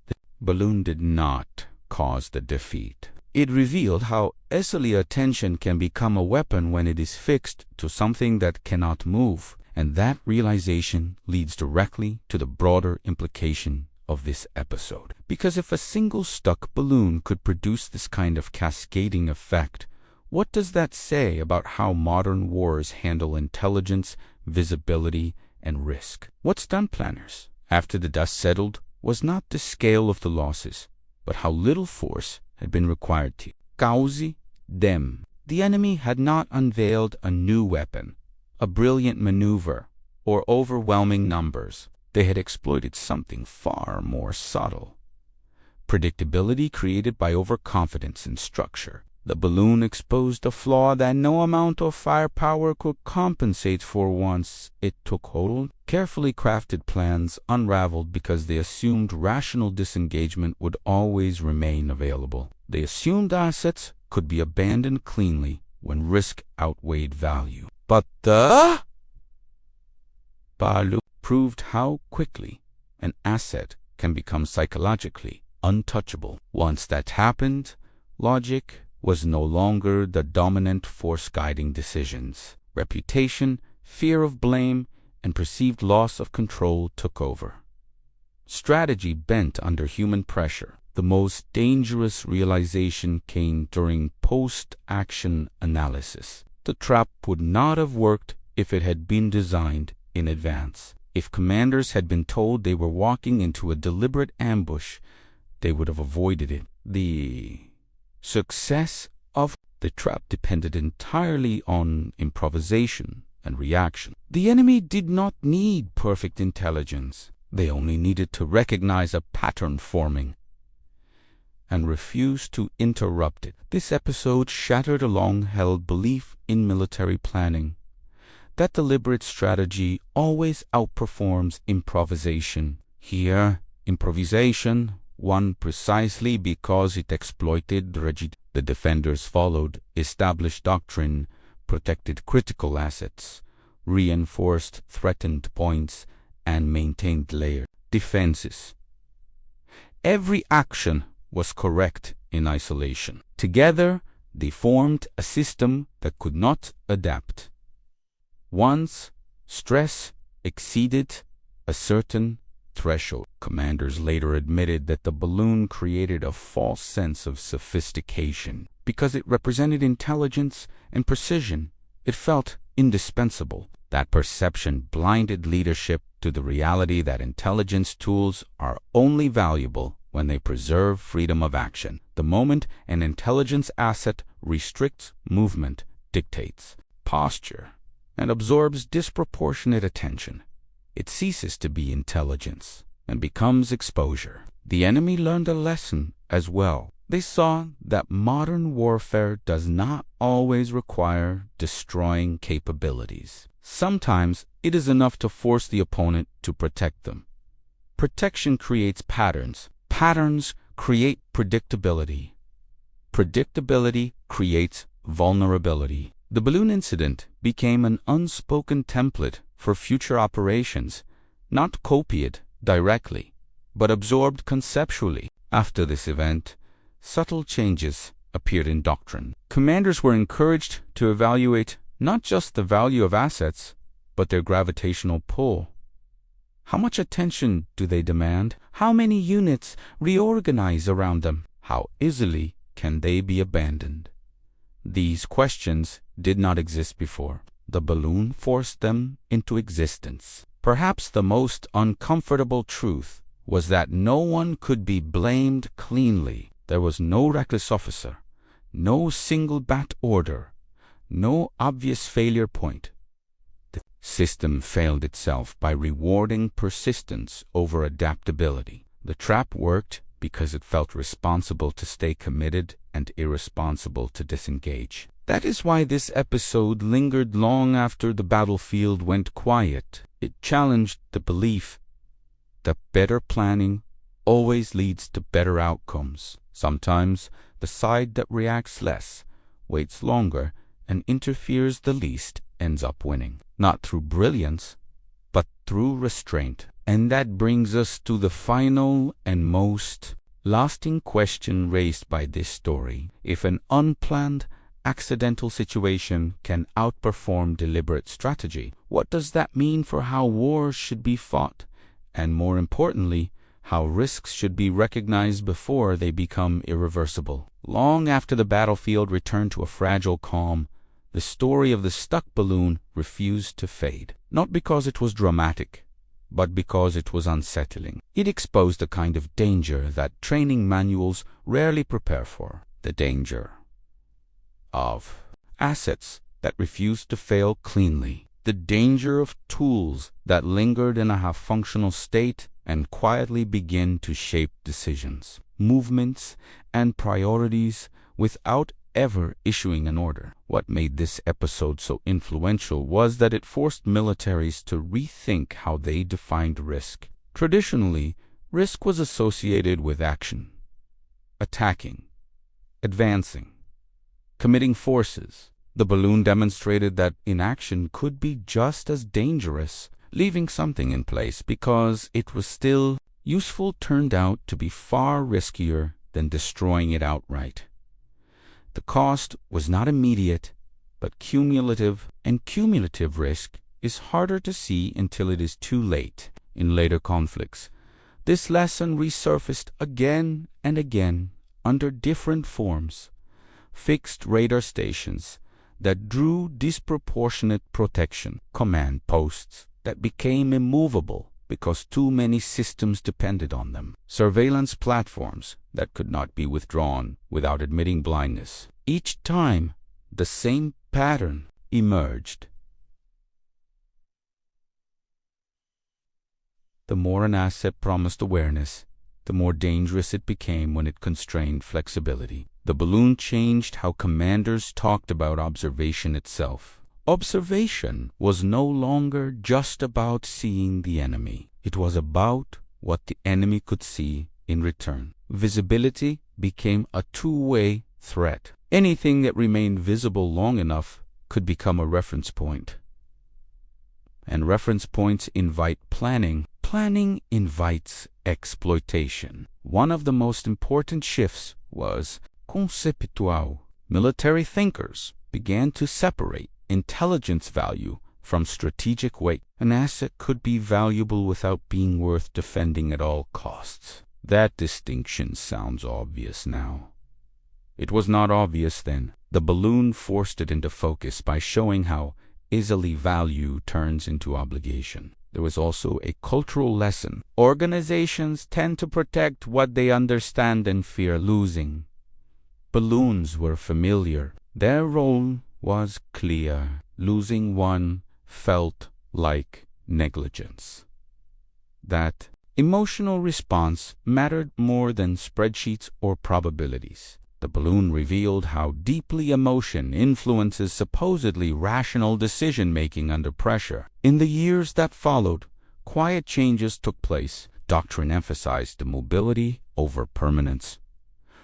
The balloon did not cause the defeat. It revealed how easily attention can become a weapon when it is fixed to something that cannot move, and that realization leads directly to the broader implication of this episode. Because if a single stuck balloon could produce this kind of cascading effect, what does that say about how modern wars handle intelligence, visibility, and risk? What stunt planners, after the dust settled, was not the scale of the losses, but how little force had been required to cause them. The enemy had not unveiled a new weapon, a brilliant maneuver, or overwhelming numbers. They had exploited something far more subtle. Predictability created by overconfidence in structure. The balloon exposed a flaw that no amount of firepower could compensate for once it took hold. Carefully crafted plans unraveled because they assumed rational disengagement would always remain available. They assumed assets could be abandoned cleanly when risk outweighed value. But the balloon proved how quickly an asset can become psychologically untouchable. Once that happened, logic was no longer the dominant force guiding decisions. Reputation, fear of blame, and perceived loss of control took over. Strategy bent under human pressure. The most dangerous realization came during post-action analysis. The trap would not have worked if it had been designed in advance. If commanders had been told they were walking into a deliberate ambush, they would have avoided it. The success of the trap depended entirely on improvisation and reaction. The enemy did not need perfect intelligence. They only needed to recognize a pattern forming and refuse to interrupt it. This episode shattered a long-held belief in military planning, that deliberate strategy always outperforms improvisation. Here, improvisation won precisely because it exploited rigidity. The defenders followed established doctrine, protected critical assets, reinforced threatened points, and maintained layered defenses. Every action was correct in isolation. Together, they formed a system that could not adapt. Once stress exceeded a certain threshold, commanders later admitted that the balloon created a false sense of sophistication. Because it represented intelligence and precision, it felt indispensable. That perception blinded leadership to the reality that intelligence tools are only valuable when they preserve freedom of action. The moment an intelligence asset restricts movement, dictates posture, and absorbs disproportionate attention, it ceases to be intelligence and becomes exposure. The enemy learned a lesson as well. They saw that modern warfare does not always require destroying capabilities. Sometimes it is enough to force the opponent to protect them. Protection creates patterns. Patterns create predictability. Predictability creates vulnerability. The balloon incident became an unspoken template for future operations, not copied directly, but absorbed conceptually. After this event, subtle changes appeared in doctrine. Commanders were encouraged to evaluate not just the value of assets, but their gravitational pull. How much attention do they demand? How many units reorganize around them? How easily can they be abandoned? These questions did not exist before. The balloon forced them into existence. Perhaps the most uncomfortable truth was that no one could be blamed cleanly. There was no reckless officer, no single bad order, no obvious failure point. The system failed itself by rewarding persistence over adaptability. The trap worked because it felt responsible to stay committed and irresponsible to disengage. That is why this episode lingered long after the battlefield went quiet. It challenged the belief that better planning always leads to better outcomes. Sometimes the side that reacts less, waits longer, and interferes the least ends up winning. Not through brilliance, but through restraint. And that brings us to the final and most lasting question raised by this story. If an unplanned, accidental situation can outperform deliberate strategy, what does that mean for how wars should be fought? And more importantly, how risks should be recognized before they become irreversible. Long after the battlefield returned to a fragile calm, the story of the stuck balloon refused to fade. Not because it was dramatic, but because it was unsettling. It exposed a kind of danger that training manuals rarely prepare for. The danger of assets that refused to fail cleanly. The danger of tools that lingered in a half-functional state and quietly begin to shape decisions, movements, and priorities without ever issuing an order. What made this episode so influential was that it forced militaries to rethink how they defined risk. Traditionally, risk was associated with action, attacking, advancing, committing forces. The balloon demonstrated that inaction could be just as dangerous. Leaving something in place because it was still useful turned out to be far riskier than destroying it outright. The cost was not immediate, but cumulative, and cumulative risk is harder to see until it is too late. In later conflicts, this lesson resurfaced again and again under different forms. Fixed radar stations that drew disproportionate protection, command posts that became immovable because too many systems depended on them, surveillance platforms that could not be withdrawn without admitting blindness. Each time, the same pattern emerged. The more an asset promised awareness, the more dangerous it became when it constrained flexibility. The balloon changed how commanders talked about observation itself. Observation was no longer just about seeing the enemy. It was about what the enemy could see in return. Visibility became a two-way threat. Anything that remained visible long enough could become a reference point. And reference points invite planning. Planning invites exploitation. One of the most important shifts was conceptual. Military thinkers began to separate intelligence value from strategic weight. An asset could be valuable without being worth defending at all costs. That distinction sounds obvious now. It was not obvious then. The balloon forced it into focus by showing how easily value turns into obligation. There was also a cultural lesson. Organizations tend to protect what they understand and fear losing. Balloons were familiar. Their role was clear. Losing one felt like negligence. That emotional response mattered more than spreadsheets or probabilities. The balloon revealed how deeply emotion influences supposedly rational decision-making under pressure. In the years that followed, quiet changes took place. Doctrine emphasized mobility over permanence,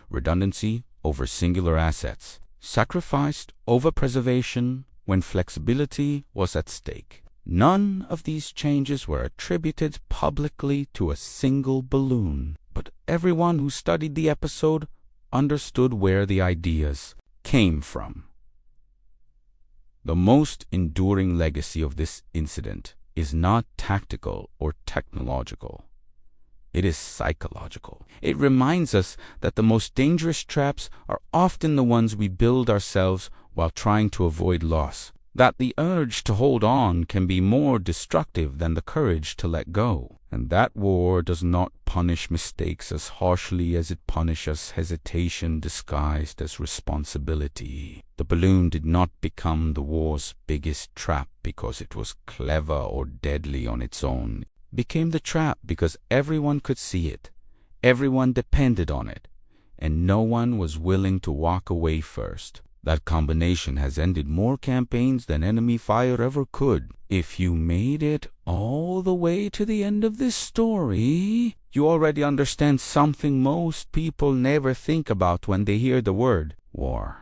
redundancy over singular assets, sacrificed over preservation when flexibility was at stake. None of these changes were attributed publicly to a single balloon, but everyone who studied the episode understood where the ideas came from. The most enduring legacy of this incident is not tactical or technological. It is psychological. It reminds us that the most dangerous traps are often the ones we build ourselves while trying to avoid loss. That the urge to hold on can be more destructive than the courage to let go. And that war does not punish mistakes as harshly as it punishes hesitation disguised as responsibility. The balloon did not become the war's biggest trap because it was clever or deadly on its own. It became the trap because everyone could see it, everyone depended on it, and no one was willing to walk away first. That combination has ended more campaigns than enemy fire ever could. If you made it all the way to the end of this story, you already understand something most people never think about when they hear the word war.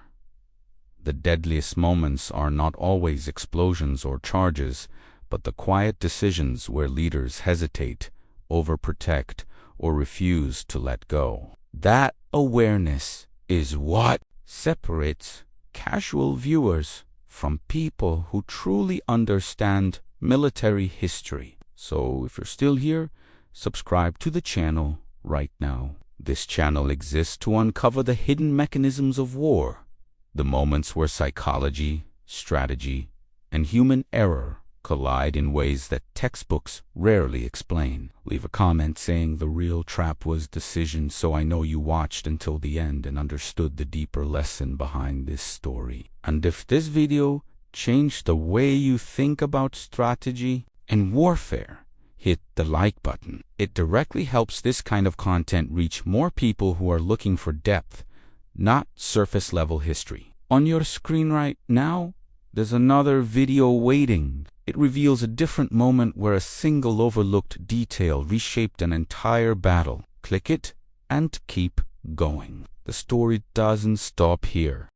The deadliest moments are not always explosions or charges, but the quiet decisions where leaders hesitate, overprotect, or refuse to let go. That awareness is what separates casual viewers from people who truly understand military history. So if you're still here, subscribe to the channel right now. This channel exists to uncover the hidden mechanisms of war, the moments where psychology, strategy, and human error collide in ways that textbooks rarely explain. Leave a comment saying the real trap was decision, so I know you watched until the end and understood the deeper lesson behind this story. And if this video changed the way you think about strategy and warfare, hit the like button. It directly helps this kind of content reach more people who are looking for depth, not surface level history. On your screen right now, there's another video waiting. It reveals a different moment where a single overlooked detail reshaped an entire battle. Click it and keep going. The story doesn't stop here.